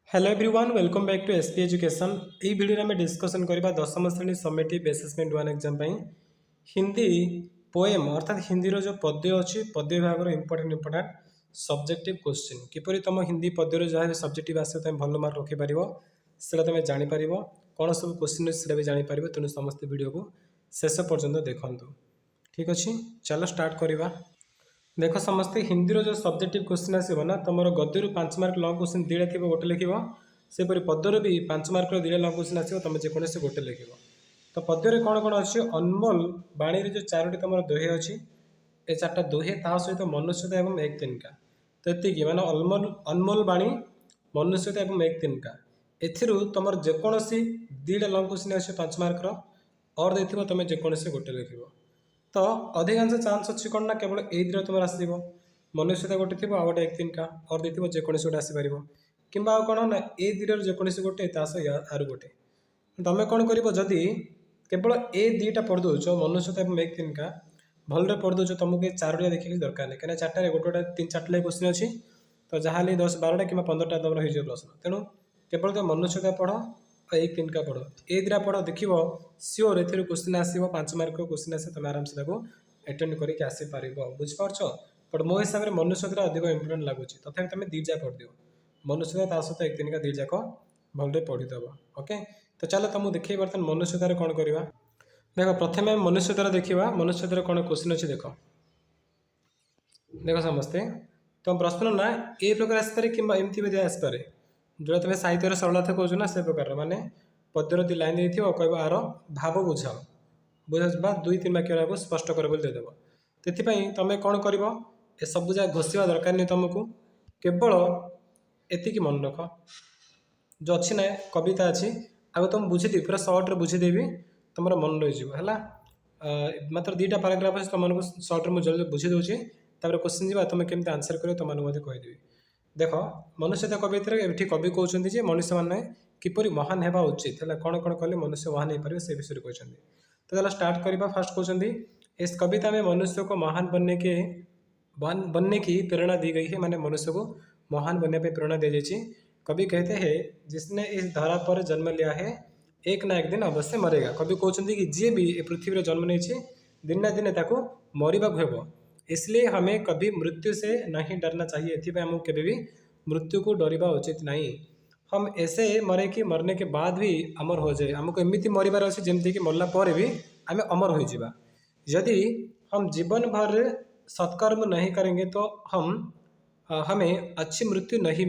Hello everyone welcome back to SP education. ये video में discussion करबा दशम श्रेणी summative assessment 1 exam Hindi poem अर्थात हिंदी जो पद्य अच्छी पद्य विभाग इंपोर्टाट सब्जेक्टिव क्वेश्चन किपर तुम हिंदी पद्यर जहाँ भी सब्जेक्टिव आस तुम भल मार्क रखिपर से तुम जापर कौन सब क्वेश्चन से भी जापर तेणु समस्त वीडियो को शेष पर्यंत देखूँ। ठीक अच्छे चलो स्टार्ट करवा। देख समस्ते हिंदी जो सब्जेक्टिव क्वेश्चन आसो ना तुम गद्य 5 मार्क लंग क्वेश्चन दुटा थी गोटे लिख सेपरी पद्यर भी 5 मार्क दुटा लंग क्वेश्चन आसो तुम जेकोसी गोटे लिख। तो पद्यर कौन कौन अच्छे अनमोल बाणी जो 4टी तुम दोहे अच्छी ए 4टा दोहे ता सहित मनुष्यता और एक तिनका तो ये माने अनमोल अनमोल बाणी मनुष्यता और एक तिनका एथिरू तुम जेकोसी दुटा लंग क्वेश्चन अच्छे 5 मार्क और देखो तुम जेकोसी गोटे लिख। तो अधिकांश चान्स अच्छी कौन ना केवल ए दुटा तुम आसो मनुष्यता गोटे थी आउ गोटे एक तिनका और देखो जेकोसी गोटे आसपार कि कौन ना ए दुटर जेकोसी गोटे आर गोटे तुम कौन कर जदि केवल ए दुटा पढ़ दौच मनुष्यता और एक तिनका भलरे पढ़ दौच तुमको 4टा देखिए दरकार नहीं कहीं 4टार गोटे 3-4टा क्वेश्चन अच्छी तो जहाँ 10-12टा कि 15टा तुम हो प्रश्न तेणु केवल तुम मनुष्यता पढ़ और एक तिनका पढ़ ए दुटा पढ़ देख सियोर ए क्वेश्चन आसो 5 मार्क क्वेश्चन आसे तुम आराम से अटेंड करके आसीपर बुझिपार बट मो हिसाब से मनुष्यता अधिक इंपोर्टाट लगुच तथा तुम दुटा पढ़ दिव मनुष्यता सहित एक तिनका दुटाक भलरे पढ़ीदेव। ओके तो चलो तुमको देखिए बर्तमान मनुष्यतार कौन करवा। देख प्रथम मनुष्यतार देखा मनुष्यतार कौन क्वेश्चन अच्छे देख देख समस्ते तुम प्रश्न ना ए प्रकार आसपे कि एमती भी आसपे जो तुम साहित्य सरलता कौन ना से प्रकार माने पद्यर 2 लाइन देखिए कह आर भाव बुझाओ बुझा 2-3 वाक्य को स्पष्ट कर देदेव तो तुम कौन कर सब जगह घोषा दरकार नहीं तुमको केवल एतिक मन रख जो अच्छी ना कविता अच्छी आगे तुम बुझीदेवी पूरा सर्ट्रे बुझीदेवी तुम मन रही है मात्र 2टा पाराग्राफ अच्छे तुमको सर्ट्रे मुझे जल्दी बुझी दूसरी क्वेश्चन जी तुम केमी आंसर कर तुमको कहीदेवी। देख मनुष्यता कविता ये कवि कहते मनुष्य मैंने किपर महान होगा उचित है कौन कौन कले मनुष्य महान हो पारे से विषय कहते। तो चलो स्टार्ट करवा। फास्ट कहते इस कविता में मनुष्य को महान बनने की प्रेरणा दी गई है माने मनुष्य को महान बनने पर प्रेरणा दी जाती। कवि कहते हैं जिसने इस धरा पर जन्म लिया है एक ना एक दिन अवश्य मरेगा। कवि कहते कि जी भी पृथ्वी जन्म नहीं दिन ना दिन ताको मरवाक हेब इसलिए हमें कभी मृत्यु से नहीं डरना चाहिए एथि हमको कभी भी मृत्यु को डरवा उचित नहीं। हम ऐसे मरे कि मरने के बाद भी अमर हो जाए आमको एमती मरबार अच्छे जमती कि मरला पर भी आम अमर हो जावा। यदि हम जीवन भर सत्कर्म नहीं करेंगे तो हमें अच्छी मृत्यु नहीं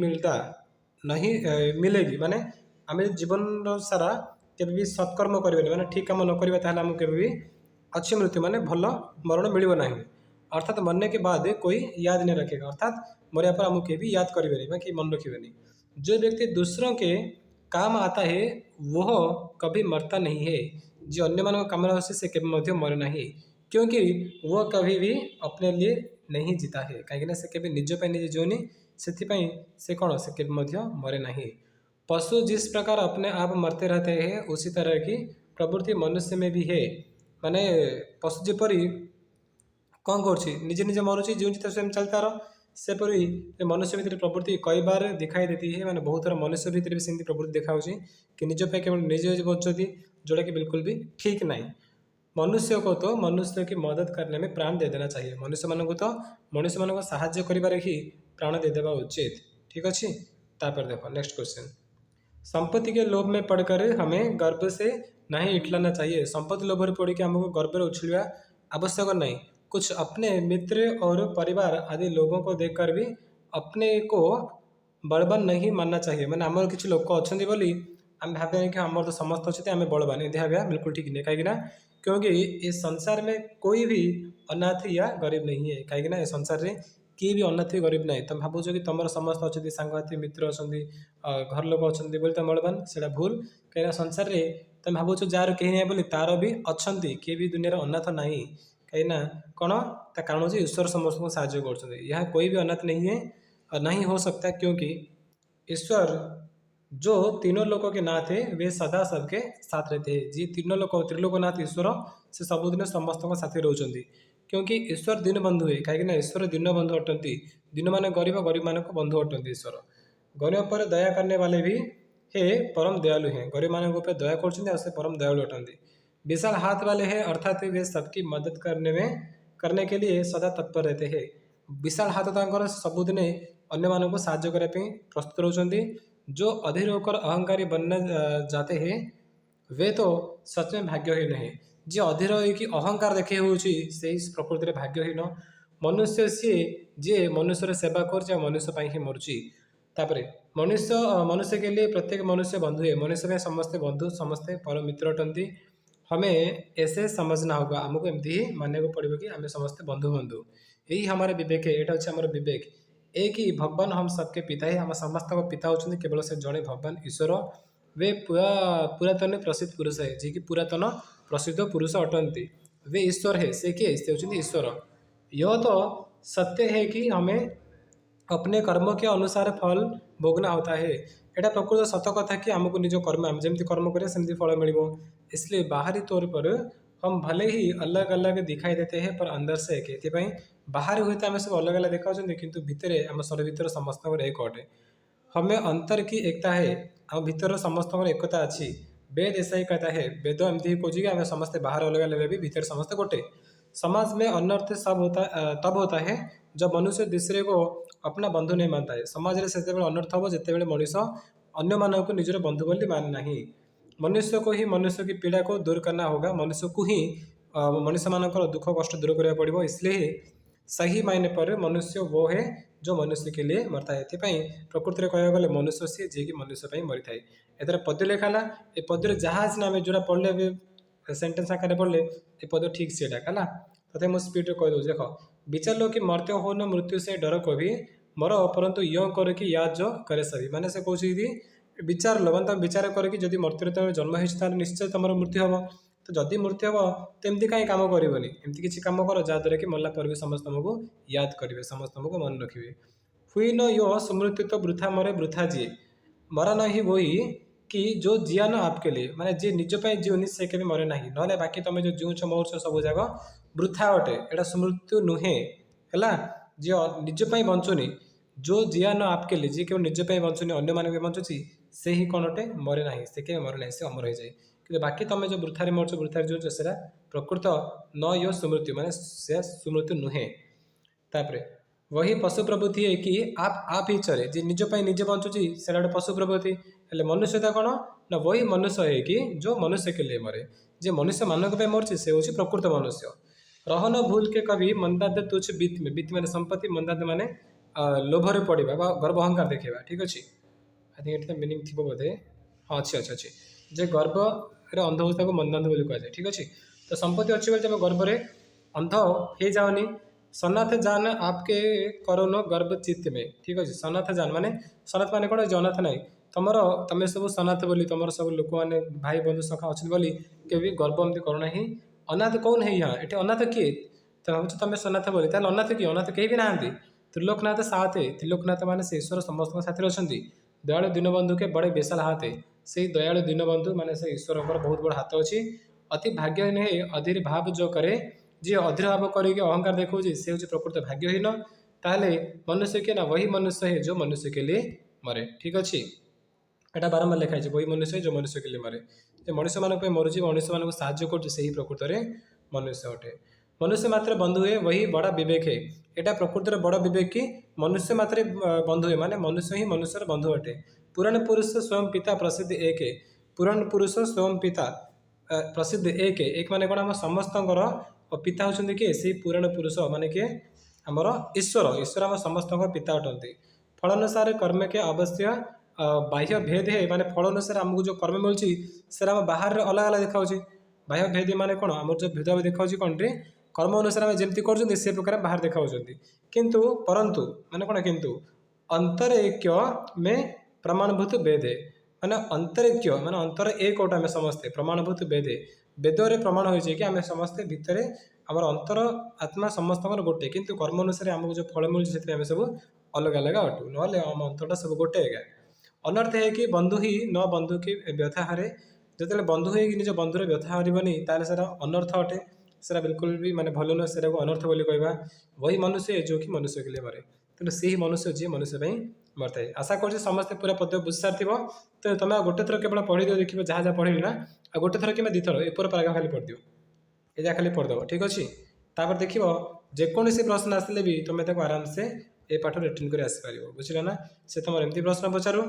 मिलेगी माने आम जीवन सारा केवे भी सत्कर्म करें माने ठीक कम न करें ताहले हमको केवे भी अच्छी मृत्यु माने भल मरण मिल नहीं अर्थात मरने के बाद कोई याद नहीं रखेगा अर्थात मरिया पर हमको भी याद करेंगे कि मन रखेंगे। जो व्यक्ति दूसरों के काम आता है वह कभी मरता नहीं है जो अन्य मान काम से कभी मरे नहीं क्योंकि वह कभी भी अपने लिए नहीं जीता है कहीं से कभी निजपाई निजे जीवनी से कौन से कभी मरे नहीं। पशु जिस प्रकार अपने आप मरते रहते हैं उसी तरह की प्रवृत्ति मनुष्य में भी है माने पशु जपरी कौन करजे निजे मरुची जो स्वयं चलता सेपरी मनुष्य भितर प्रवृत्ति कई बार दिखाई देती है माने बहुत थर मनुष्य भितर भी सेमती प्रवृत्ति देखा कि निज पे केवल निजे बचती जोड़ा कि बिल्कुल भी ठीक नहीं। मनुष्य को तो मनुष्य की मदद करने में प्राण दे देना चाहिए मनुष्य मान को तो मनुष्य मान साहाय्य करिबारे ही प्राण दे देवा उचित। ठीक अच्छे तापर देखो नेक्स्ट क्वेश्चन संपत्ति के लोभ में पड़कर हमें गर्व से नहीं इटलाना चाहिए। संपत्ति लोभ पड़ के हमको गर्व उछलवा आवश्यक नहीं। कुछ अपने मित्र और परिवार आदि लोगों को देखकर भी अपने को बलवान नहीं मानना चाहिए माने आमर किसी लोक अच्छा बोली आम भावे कि आमर तो समस्त अच्छे आम बलवान ये भाव बिल्कुल ठीक नहीं कहीं क्योंकि इस संसार में कोई भी अनाथ या गरीब नहीं है कहीं इस संसार में किए भी अनाथ गरीब ना तुम भावुच कि तुम समस्त अच्छा सांगसाथी मित्र अच्छा घर लोक अच्छा बोली तुम बलवान से भूल कहीं संसार में तुम भावुच जार कहीं ना बोली तार भी अच्छा किए भी दुनिया अनाथ ना कहीं कौन कारण हो ईश्वर समस्त को साहाଯ୍य कर कोई भी अनाथ नहीं है और नहीं हो सकता क्योंकि ईश्वर जो तीनों लोगों के नाथ है वे सदा सबके साथ रहते हैं। जी तीनों लोग त्रिलोकनाथ ईश्वर से सबुदिन समस्त साथी रोचंती क्योंकि ईश्वर दीन बंधु है कहीं ईश्वर दीन बंधु अटंती दिन मान गरीब गरीब मान बंधु अटंती ईश्वर गरीब पर दया करने वाले भी हे परम दयालु हैं। गरीब मानव ऊपर दया कर से परम दयालु अटंती। विशाल हाथ वाले हैं अर्थात वे सबकी मदद करने के लिए सदा तत्पर रहते हैं। विशाल हाथ तांकर सबुदिन अन्य मानव को साहाଯ୍य करने पे प्रस्तुत रहते। जो अधीर होकर अहंकारी बनना जाते हैं वे तो सच में भाग्यहीन है। जी अधीर होइकी अहंकार देखे होउछि सेही प्रकृति में भाग्यहीन। मनुष्य सी जी मनुष्यर सेवा कर मनुष्य ପାଇଁ ହିଁ मरुछि। तापरे मनुष्य के लिए प्रत्येक मनुष्य बंधु है। मनुष्य में समस्ते बंधु समस्ते परम मित्र अटंती। हमें ऐसे समझना होगा, हमको एमती ही मानने को पड़ेगा कि हमें समस्ते बंधु बंधु यही हमारे विवेक है। यहाँ हूँ हमारे विवेक एक ही भगवान हम सबके पिता है। हम समस्त पिता होते केवल से जड़े भगवान ईश्वर। वे पुरातन प्रसिद्ध पुरुष है जी कि पुरातन प्रसिद्ध पुरुष अटंती। वे ईश्वर है से किए से होते ईश्वर। यह तो सत्य है कि हमें अपने कर्म के अनुसार फल भोगना होता है। यहाँ प्रकृत सत कथा कि आमको निज कर्म आम जमी कर्म करें सेमती फल मिल। इसलिए बाहरी तौर पर हम भले ही अलग अलग दिखाई देते हैं पर अंदर से एक। ये बाहर हुए तो आम सब अलग अलग देखा किंतु भितर आम शरीर भीतर समस्त एक अटे। हमें अंतर की एकता है आम भीतर समस्त एकता अच्छी। वेद ऐसा ही कहता है। वेद एमती ही कहे कि आम समस्ते बाहर अलग अलग भी भीतर समस्ते गोटे। समाज में अनर्थ तब होता है जब मनुष्य दूसरे को अपना बंधु नहीं मानता है। समाज में से अनर्थ हम जिते मनुष्य अन्य मानव को निजर बंधु बोली मान नहीं। मनुष्य को ही मनुष्य की पीड़ा को दूर करना होगा। मनुष्य को ही मनुष्य मानकर दुख कष्ट दूर करने पड़ो। इसलिए सही मायने पर मनुष्य वो है जो मनुष्य के लिए मरता है। ये प्रकृति में कहवा गले मनुष्य सी जी कि मनुष्य मरी थाए। एथर पद्य लिखाला ए पद्य जहाज ना जो पढ़ले सेन्टेन्स आकार पढ़ले ये पद ठीक से कला तथे मुझे स्पीड कहीदे देख विचार लो कि मरते हो न मृत्यु से डर कभी मर परंतु यो कर कि याद जो करे सभी माने से कौन विचार लो मैंने तुम विचार करके जब मृत्यु तुम जन्म हो निश्चय तुम मृत्यु हम। तो जदि मृत्यु हम तो एमती कहीं कम करनी एमती किसी कम कर जहाँद्वारा कि मरला पर भी समस्त तुमको याद करेंगे समस्त तुमको मन रखिए। हुई न यो सुमृत्यु तो वृथा मरे वृथा जी मरा नहीं वही कि जो जिया न आपके लिए माने जी निजपाई जीवनी से के मरे ना ना बाकी तुम जो जीवछ मरुछ सब जगह वृथा अटे। एटा सुमृत्यु नुहे है जी निजपाई बंचुनी जो जिया न आपके लिए जी केवल निजपाई बंचुनी अन्य मानक बंचुची से ही कौन अटे मरे ना से के मरे ना से अमर हो जाए। कि बाकी तुम जो वृथारे मरुछ वृथारे जो से प्रकृत न यो सुमृत्यु माने से सुमृत्यु नुहे। तापरे वही पशु प्रवृत्ति है कि आप ही चले जी निज पाई निजे बंचुची से गोटे पशु प्रवृत्ति हेल्ले मनुष्यता कौन ना वही मनुष्य है कि जो मनुष्य के लिए मरे। जे मनुष्य मानक पे मरची से हूँ प्रकृत मनुष्य। रहन भूल के कभी मंदाद तुच्छ बीत मैंने संपत्ति मंदाद माने लोभरे पड़ा गर्व अहंकार देखा ठीक अच्छे। आई थिंक ये मिनिंग थी बोधे हाँ अच्छे अच्छे अच्छे जे गर्व अंध हो मंदांध बोली कहुए ठीक अच्छे। तो संपत्ति अच्छी बोले तुम गर्व अंध हो जाओनी। सनाथ जान आपके करोनो गर्भ चित्त में ठीक अच्छे। सनाथ जान माने सनाथ माने कौन अनाथ ना तुम तुम सब सनाथ बोली तुम सब लोक मैंने भाई बंधु सखा अच्छे बोली के भी गर्व एमती करना ही। अनाथ कौन है यहाँ ये अनाथ किए तो भाव तुम सनाथ बोली ताल अनाथ किए अनाथ कहीं भी ना त्रिलोकनाथ साथ है। त्रिलोकनाथ माने से ईश्वर समस्त साथी अच्छा। दयालु दीनबंधु के बड़े विशाल हाथ है से दयालु दीनबंधु माने से ईश्वर बहुत बड़ा हाथ अच्छी। अति भाग्यहीन है अधीर भाव जो करे जी अधीर भाव करके अहंकार देखा से हूँ प्रकृत भाग्यहीन। ताहले मनुष्य के ना वही मनुष्य है जो मनुष्य के लिए मरे ठीक अच्छे। यहाँ बारंबार लिखाई वही मनुष्य है जो मनुष्य के लिए मरे। जो मनुष्य मान मरुची मनुष्य मान साहय कर प्रकृत में मनुष्य अटे। मनुष्य मात्र बंधु है वही बड़ा विवेक है। यहाँ प्रकृतिर बड़ विवेक कि मनुष्य मात्र बंधु है माने मनुष्य ही मनुष्यर बंधु अटे। पुराण पुरुष स्वयं पिता प्रसिद्ध एक है। पुराण पुरुष स्वयं पिता प्रसिद्ध एक माने कौन आम समस्त पिता होती किए से पुराण पुरुष माने किए आमर ईश्वर। ईश्वर आम समस्त पिता अटंती। फल अनुसार कर्म के अवश्य बाह्य भेद है माने फल अनुसार आमको जो कर्म मिलूँ सर आम बाहर अलग अलग देखा। बाह्य भेद माने कौन आम जो भेद देखा कौन टे कर्म अनुसार आम जमी कर से प्रकार बाहर देखा किंतु परंतु माने कौन किंतु अंतरैक्य में प्रमाणभूत वेद है माने अंतरैक्य माने अंतर एक गोटे आम समस्ते प्रमाणभूत वेद है। वेदरे प्रमाण हो आम समस्ते भितर आम अंतर आत्मा समस्त गोटे किंतु कर्म अनुसार आमको जो फल मिलूँ से सब अलग अलग अटू ना आम अंतरटा सब गोटे एगा। अनर्थ है कि बंधु ही न बंधु की व्यथा हारे जो बंधु हो निज बंधुर व्यथा हारबनी ताले सर अनर्थ अटे सर बिल्कुल भी माने भल नुह से अनर्थ बोली कहवा। वही मनुष्य है जो कि मनुष्य के लिए मरे तेणु से ही मनुष्य जी मनुष्य मरता आशा कर समस्ते पूरा पद्य बुझी सारी तो तुम गोटे थर केवल पढ़ी दियो देखिए जहाँ जहाँ पढ़ेली ना आ गोटे थर कि दुईथर ऊपर पैराग्राफ खाली पढ़ दियो एजा खाली पढ़देव ठीक अच्छे तापर देख जेकोसी प्रश्न आसिले भी तुम आराम से ये पाठ रिटर्न कर आसपार बुझल ना से तुम एमती प्रश्न पचारू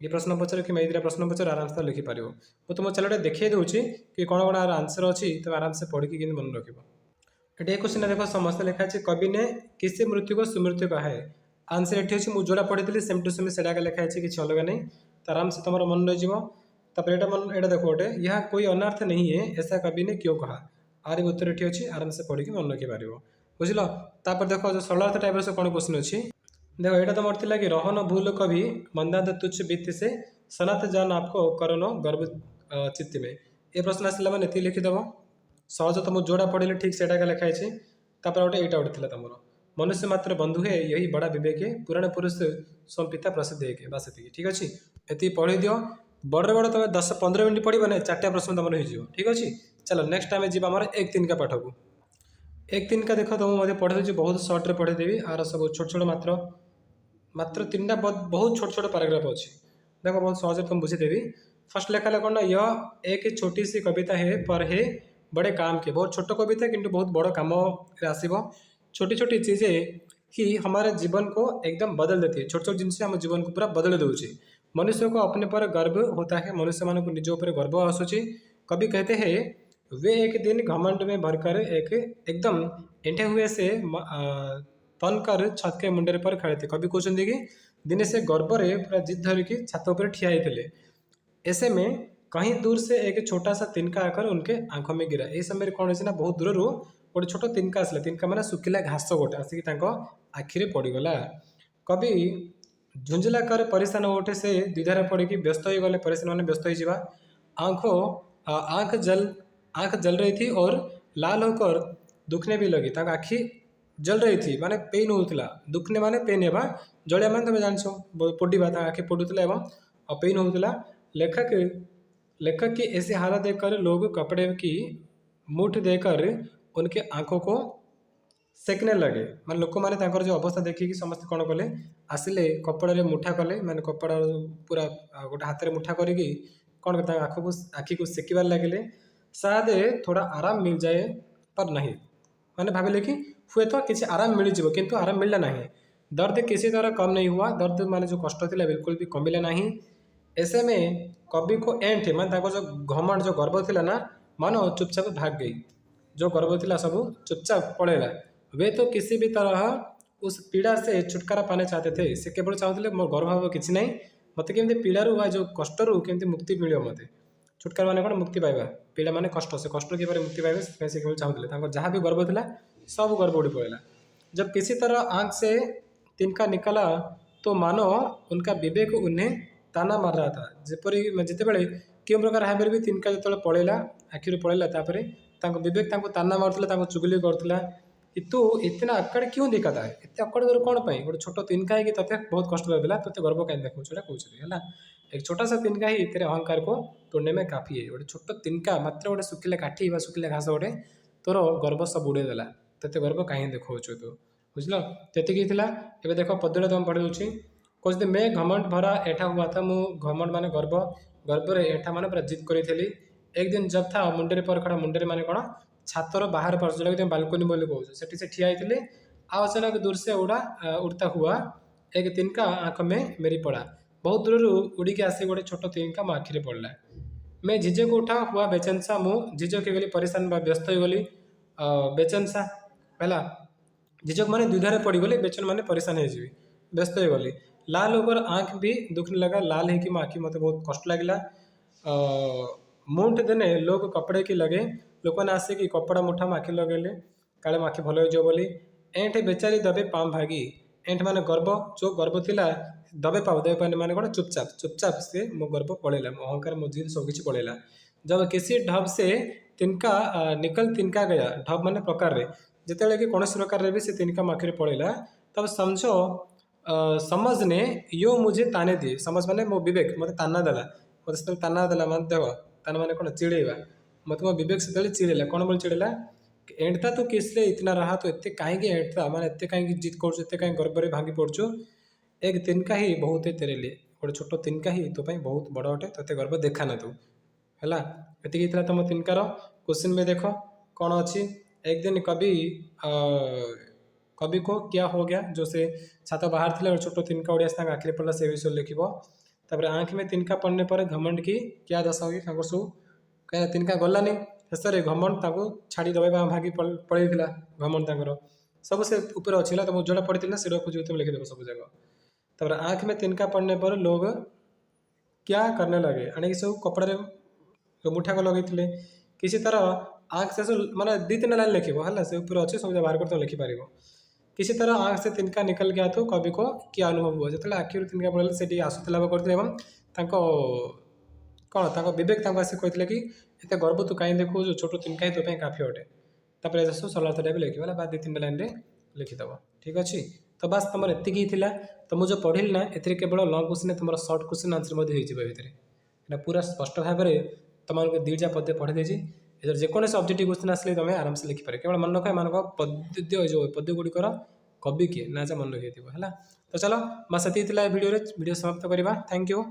ये प्रश्न पचार कि ये प्रश्न पचार आराम से लिखिपार मुझे तुम चलो देखिए दूसरी कि कौन कौन आंसर अच्छी तुम आराम से पढ़ी कि मन रख ये क्वेश्चन देख समस्त लिखाई कवि ने किसी मृत्यु को सुमृत्यु कहे आंसर ये अच्छी मुझे जोड़ा पढ़ी सेम टू सेम से लिखाई किसी अलग नहीं तो आराम से तुम मन रही यहाँ देखो गोटे यह कोई अनर्थ नहीं है ऐसा कवि ने क्यों कहा आर उत्तर ये अच्छी आराम से पढ़ी मन रखिपार बुझल तापर देख जो सरल टाइप से कौन क्वेश्चन अच्छी देख यहाँ तुम थी कि रहन भूल कवि मंदाद तुच्छ बीत से सनात जान आपको करोनो गर्व चित्त में ये प्रश्न आसला मैंने ये लिखिदेव सहज तुम जोड़ा पढ़े ठीक से लिखाई गोटे यहाँ गोटे तुम मनुष्य मात्र बंधु है यही बड़ा विवेक है पुराण पुरुष स्वयं पिता प्रसिद्ध है बस ये ठीक अच्छे ये पढ़ी दियो बड़े बड़ तुम 10-15 मिनट पढ़ ना 4टा प्रश्न तुम हो ठीक अच्छे चलो नेक्स्ट टाइम जी आम 1-3 का पाठ को 1-3 का देख तुम मुझे पढ़े दूसरी बहुत सर्ट्रे पढ़ेदेवी आर सब छोट छोट मात्र मात्र 3टा बहुत छोट छोट पैराग्राफ अच्छी देखो बहुत सहज तुम बुझीदेवी फर्स्ट लिखा कौन ना यह एक छोटी सी कविता है पर है बड़े काम के बहुत छोट कविता किंतु बहुत बड़ काम आसब छोटी छोटी चीज़ें ही हमारे जीवन को एकदम बदल देती है छोट छोट जिनसे हम जीवन को पूरा बदल दूसरी मनुष्य को अपने पर गर्व होता है मनुष्य मान को निज उपर गर्व आसूची कवि कहते हैं वे एक दिन घमंड में भरकर एक एकदम एंठे हुए से तनकर छत के मुंडे पर खड़े थे कवि कहते कि दिने से गर्व रे पूरा जिद धरिकी छत पर ठिया होते ऐसे में कहीं दूर से एक छोटा सा तिनका आकर उनके आंखों में गिरा ये समय कौन है बहुत दूर गोटे छोट तिनका आसला तिनका मैंने सुखिला घास गोटे आसिक आखिरे पड़गला कवि झुंझला कर परेशान उठे से द्विधारे पड़ी व्यस्त हो गले परेशान मैंने व्यस्त हो आँख जल रही थी और लाल होकर दुखने भी लगी तक आखि जल रही थी माने पेन होता दुखने माने पेन हेबा जलिया मान तुम जान पोड़ा आखि पोड़ूला एवं पेन होता लेखक की ऐसी हालत देखकर लोग कपड़े की मुठ देकर उनके आंखों को सेकने लगे मान लोक मैंने जो अवस्था देखिए समस्त कौन कले आसिले कपड़े मुठा कले माने कपड़ा पूरा गोटे हाथ में मुठा करके कौन आखि को सेकिबार लगे शायद थोड़ा आराम मिल जाए पर नहीं मैंने भाविले कि हुए तो किसी आराम मिल जाए किंतु आराम मिलला नहीं दर्द किसी तरह कम नहीं हुआ दर्द माने जो कष्ट थी बिल्कुल भी कमिला नहीं ऐसे में कवि को एंठ मान जो घमंड जो गर्व थी ना मानो चुपचाप भाग गई जो गर्व थी सब चुपचाप पड़ेगा वे तो किसी भी तरह उस पीड़ा से छुटकारा पाने चाहते थे से केवल चाहते मोर गर्व भाव किसी ना मत केमती पीड़ारू जो कष्टरू केमती मुक्ति मिले मत छुटकारा माने कौन मुक्ति पाइबा पीड़ा माने कष्ट से कष्ट किपर मुक्ति पाइबे से केवल चाहते जहाँ भी गर्व था सब गर्व उड़ी पड़ेगा जब किसी तरह आँख से तिनका निकला तो मानो उनका विवेक उन्हें ताना मार रहा था जेपरी जिते बड़े क्यों प्रकार भाव भी तिनका जो पड़ेला आखिर पड़ेला विवेक ताना मारूला चुगली करूला तू इतना अक्कड़ क्यों दिखाता है इतने अक्कड़ दूर कौन पाई गोटे छोट तिनका है ते बहुत कष्ट लगेगा तो गर्व कहीं देखा कहते है एक छोटा सा तिनका ही तेरे अहंकार को तोड़ने में काफी है गोटे छोट तिनका मात्र गोटे सुखिला काठी सुखिला घास गोटे तोर गर्व सब उड़ेदेला ते गर्व कहीं देखा तू बुझल तेतिक एवं देख पद्यटा तुम पढ़ी दूसरी कहते मैं घमंड भरा एठा हुआ था मु घमंड माने गर्व गर्व एठा माने पूरा जिद करी एक दिन जब था मुंडे पर खड़ा मुंडे माने कौन छातर बाहर पर जोटा कि बालकोनी बोली कहते से ठिया होते अचानक दूर से उड़ता हुआ एक तिनका आँख में मेरी पड़ा बहुत दूर उड़िकी आसी गोटे छोट तिनका मो आखिरे पड़ला मैं झिझे को उठा हुआ बेचैन सा मु झिझक गली परेशान व्यस्त हो गली बेचैन सा है झिझक मैंने द्विधारे पड़गली बेचैन मैंने परेशान हो व्यस्त हो गली लाल होकर आँख भी दुखने लगा लाल है कि मो आखि मत बहुत कष्ट लगे मुंठ देने लोग कपड़े की लगे लोक मैंने आसिक कपड़ा मुठा आखि लगेले काले आखि भल हो बोली एंठ बेचारी दबे पाम भागी एंठ माने गर्व जो गर्व थिला दबे पाव दबे पाने माने कौन चुपचाप चुपचाप से मो गर्व पड़ेला मो अहंकार मो जिद सब किसी पड़ेला जब किसी ढब से तिनका निकल तिनका गया ढब माने प्रकार रे जिते कि कौन प्रकार भी से तिनका आखिरे पड़ेला तब समझो समझ ने यो मुझे ताने दिए समझ माने मो विवेक मत ताना देला मत ताना देला मान देव ताना माने कौन चिड़ेवा मत मो विवेक से चिड़ेला कौन बोल चिड़ेला एंठता तो किसले इतना रहा तो इतने कहीं एंठता माने इतने कहीं जिद कर गर्व भांगी पड़चु एक तिनका ही बहुत है तेरे लिए, गोटे छोट तिनका ही तो बहुत बड़ अटे, तोते गर्व देखा ना तू है। ये तुम तिनकार क्वेश्चन में देख कौन अच्छी। एक दिन कवि को क्या हो गया, जो से छात बाहर थे और छोट तिनका उड़िया से आखिरी पड़ा से विषय लिख। तापर आँख में तिनका पड़ने पर घमंड की क्या दशा हुई, सब कहीं तिनका गलानी शेष में घमंड छाड़ी दबा भागी पड़ेगा घमंड सब से ऊपर अच्छी तुम जोड़ा पढ़ी से खोज तुम लिखिदेव सब जगह। तापर आँख में तिनका पड़ने पर लोग क्या करने लगे, आने सब कपड़े मुठा को लगे किसी तरह आँख से माने 2-3 लाइन लिखो है से ऊपर अच्छे सब बाहर कर तुम लिखिपार। किसी तरह आँख से तिनका निकल गया तो कवि को क्या अनुभव हुआ, जो आखिर तिनका पड़े से आसुति लाभ करते कौन विवेक आसी कहते कि एत गर्व तू कहीं देखो, जो छोट तिनका ही तो काफी अटे। तापर सब सरलता भी लिखे 2-3 लाइन लिखिदेव, ठीक अच्छे। तो बास तुम एतिक ही तो मुझे पढ़ी ना ए केवल लंग क्वेश्चन तुम सर्ट क्वेश्चन आंसर भितर पूरा स्पष्ट भाव में तुमको 2टा पद्य पढ़ी देती। जेकोसी सब्जेक्ट क्वेश्चन आसे तुम आराम से लिखिपार, केवल मन रख मान पद्य जो पद्य गुड़िकर कवि किए ना जा मन रखी है। तो चलो बस ये वीडियो समाप्त करवा। Thank you.